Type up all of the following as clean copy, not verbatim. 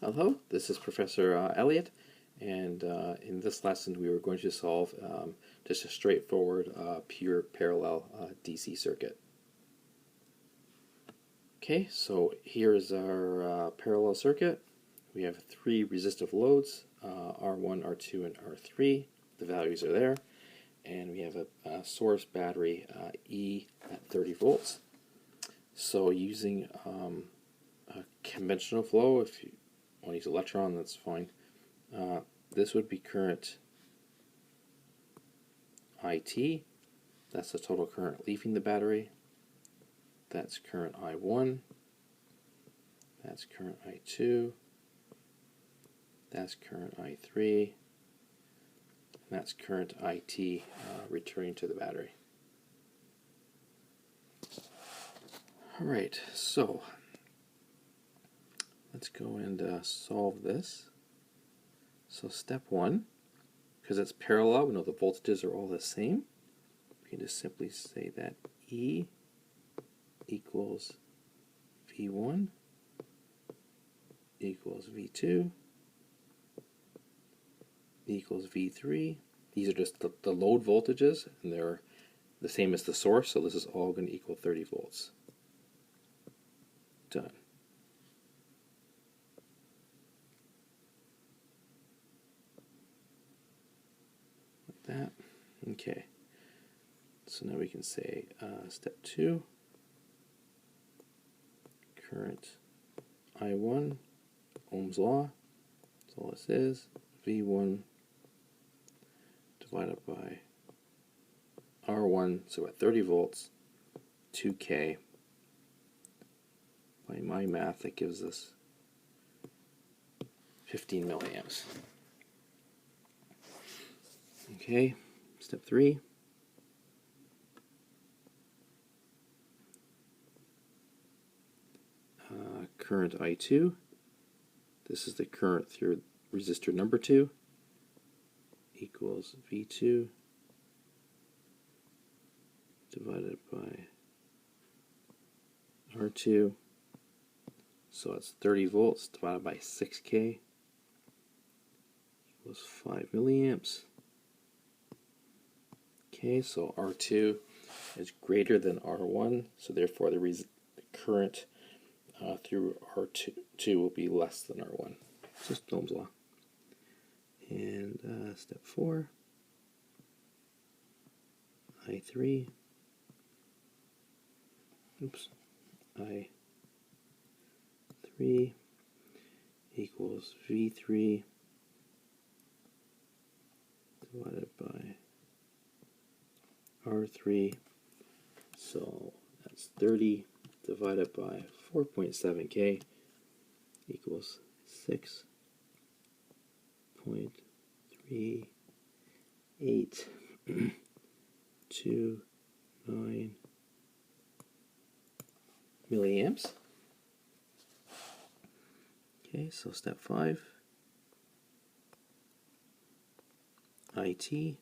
Hello, this is Professor Elliott, and in this lesson we were going to solve just a straightforward pure parallel DC circuit. Okay, so here is our parallel circuit. We have three resistive loads, R1, R2, and R3. The values are there, and we have a source battery E at 30 volts. So using a conventional flow, if you want to use electron, that's fine. This would be current IT. That's the total current leaving the battery. That's current I1. That's current I2. That's current I3. And that's current IT returning to the battery. Alright, so let's go and solve this. So step one, because it's parallel, we know the voltages are all the same. We can just simply say that E equals V1 equals V2 equals V3. These are just the load voltages, and they're the same as the source, so this is all going to equal 30 volts. Done. Like that. Okay. So now we can say step two, current I1, Ohm's law, that's all this is, V1 divided by R1, so at 30 volts, 2K. By my math, that gives us 15 milliamps. Okay, step three. Current I2. This is the current through resistor number 2 equals V2 divided by R2. So it's 30 volts divided by 6K equals 5 milliamps. Okay, so R2 is greater than R1, so therefore the current through R2 will be less than R1. Just Ohm's law. And step 4, I3, I3 equals V3 divided by R3, so that's 30 divided by 4.7K equals 6.3829 milliamps. Okay, so step 5, IT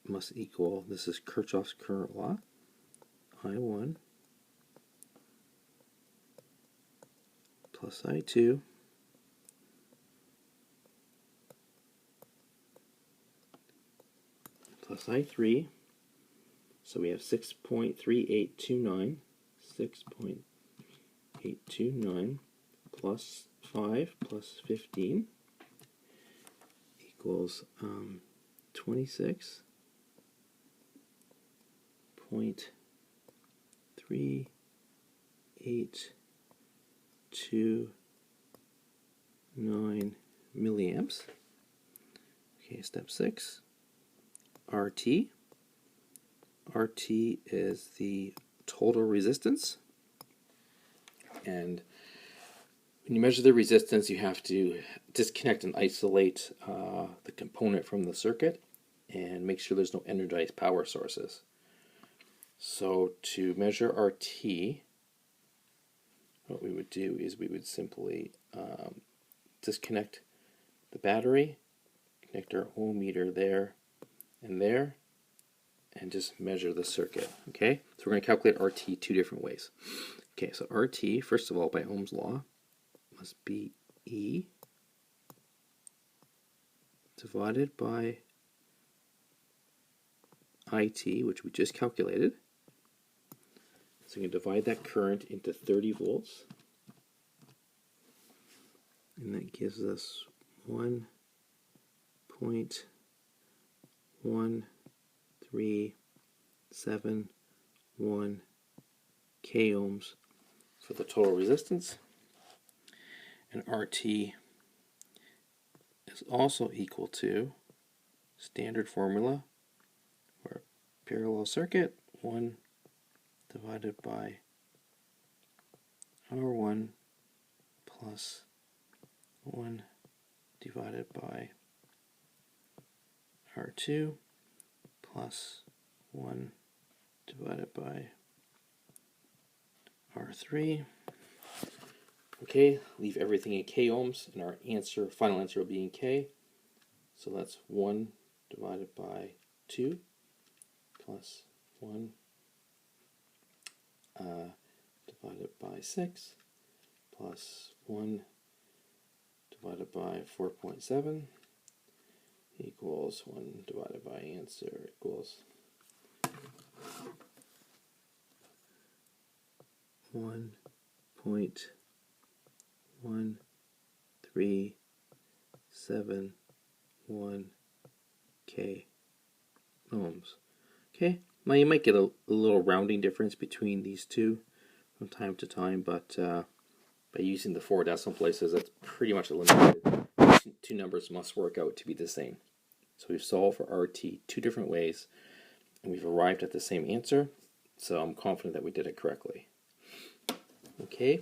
must equal, this is Kirchhoff's current law, I1 plus I2 plus I3, so we have 6.3829, 6.829 plus 5 plus 15 equals 26.3829 milliamps. Okay, step 6, RT. RT is the total resistance, and when you measure the resistance, you have to disconnect and isolate the component from the circuit and make sure there's no energized power sources. So to measure RT, what we would do is we would simply disconnect the battery, connect our ohm meter there, and just measure the circuit. Okay, so we're going to calculate RT two different ways. Okay, so RT, first of all, by Ohm's law, must be E divided by IT, which we just calculated. So you can divide that current into 30 volts. And that gives us 1.1371 k ohms for the total resistance. And RT is also equal to standard formula for a parallel circuit, 1 divided by R1 plus 1 divided by R2 plus 1 divided by R3. Okay, leave everything in k ohms, and our final answer will be in k. So that's 1 divided by 2 plus 1 divided by 6 plus 1 divided by 4.7 equals 1 divided by answer equals 1.1371 k ohms. Okay, now you might get a little rounding difference between these two from time to time, but by using the 4 decimal places, that's pretty much eliminated. These two numbers must work out to be the same. So we've solved for RT two different ways, and we've arrived at the same answer, so I'm confident that we did it correctly. Okay,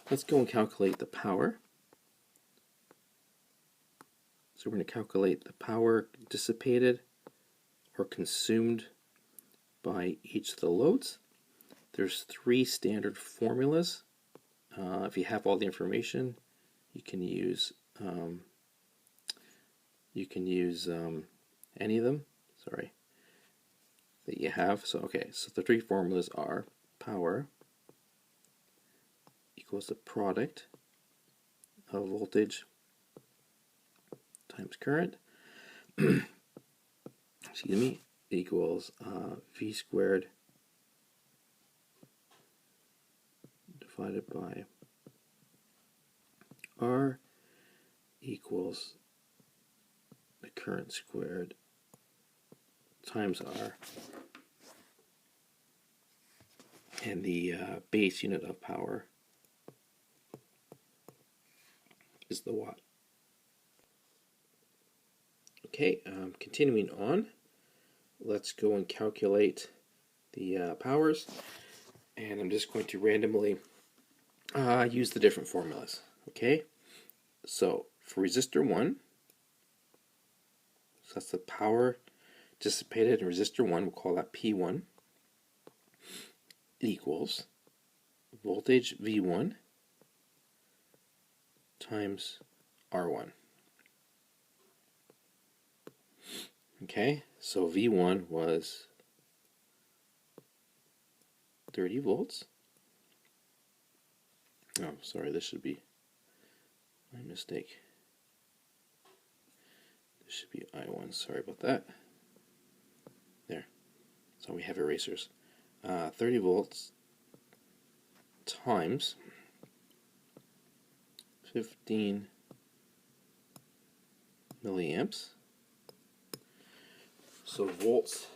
let's go and calculate the power. So we're going to calculate the power dissipated or consumed by each of the loads. There's 3 standard formulas. If you have all the information, you can use any of them. Sorry, that you have. So okay, so the 3 formulas are power equals the product of voltage times current. Excuse me, equals V squared divided by R equals the current squared times R, and the base unit of power is the watt. Okay, continuing on, let's go and calculate the powers, and I'm just going to randomly use the different formulas. Okay, so for resistor 1, so that's the power dissipated in resistor 1, we'll call that P1, equals voltage V1 times R1. Okay, so V1 was 30 volts. Oh, sorry, this should be my mistake. This should be I1, sorry about that. There, so we have erasers. 30 volts times 15 milliamps. So volts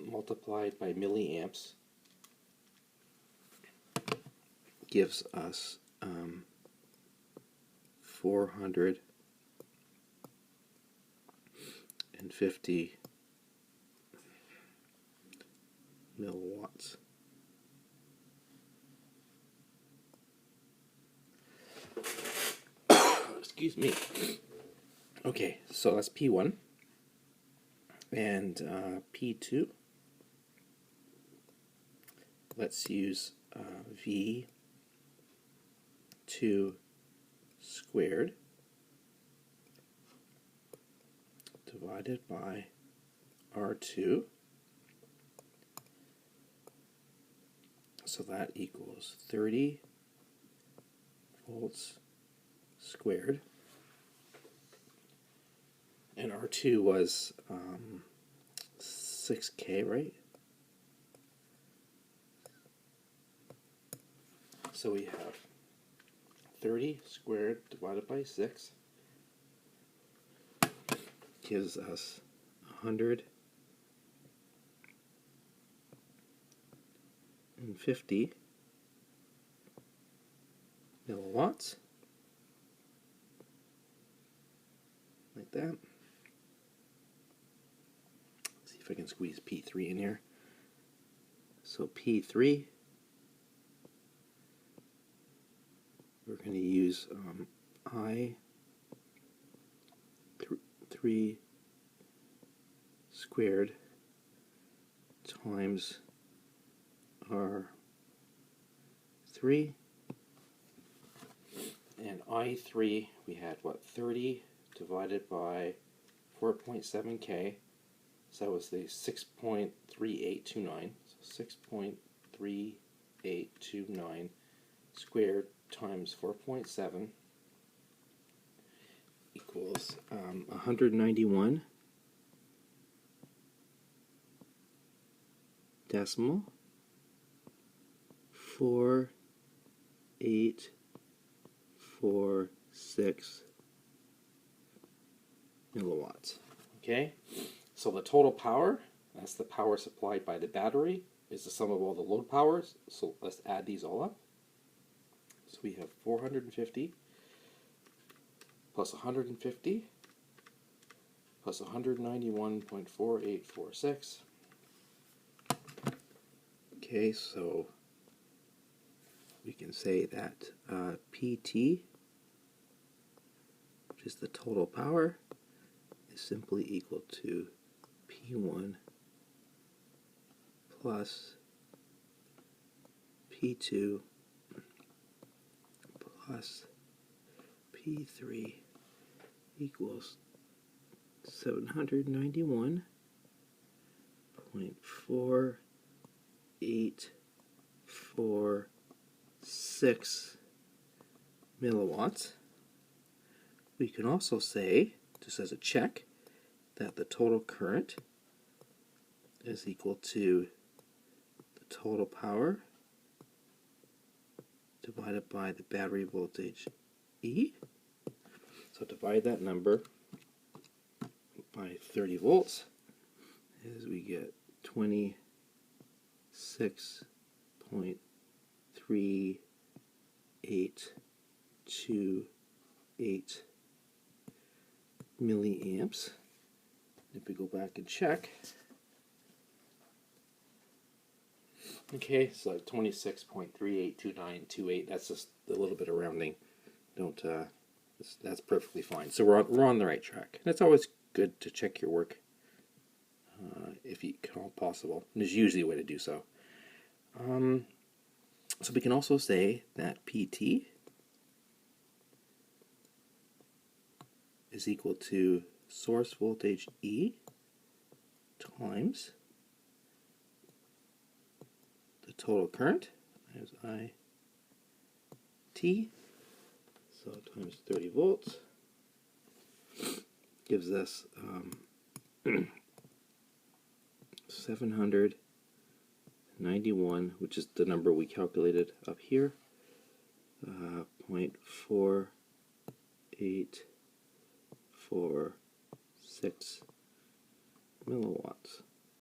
multiplied by milliamps gives us 450 milliwatts. Excuse me. Okay, so that's P1 and P2. Let's use V2 squared divided by R2. So that equals 30 volts squared. And R2 was 6K, right? So we have 30 squared divided by 6 gives us 150 milliwatts, like that. Let's see if I can squeeze P3 in here. So P3, we're going to use I3 squared times R3, and I3 we had what, 30 divided by 4.7K, so that was the 6.3829, so 6.3829 squared times 4.7 equals 191 decimal 4846 milliwatts. Okay, so the total power, that's the power supplied by the battery, is the sum of all the load powers. So let's add these all up. So we have 450 plus 150 plus 191.4846. Okay, so we can say that PT, which is the total power, is simply equal to P1 plus P2 plus P3 equals 791.4846 milliwatts. We can also say, just as a check, that the total current is equal to the total power divided by the battery voltage E. So divide that number by 30 volts as we get 26.3828 milliamps. If we go back and check, okay, so 26.382928. That's just a little bit of rounding. Don't that's perfectly fine. So we're on the right track. And it's always good to check your work if you can all possible. And there's usually a way to do so. So we can also say that PT is equal to source voltage E times the total current times IT, so times 30 volts, gives us 791, which is the number we calculated up here, 0.4846 milliwatts.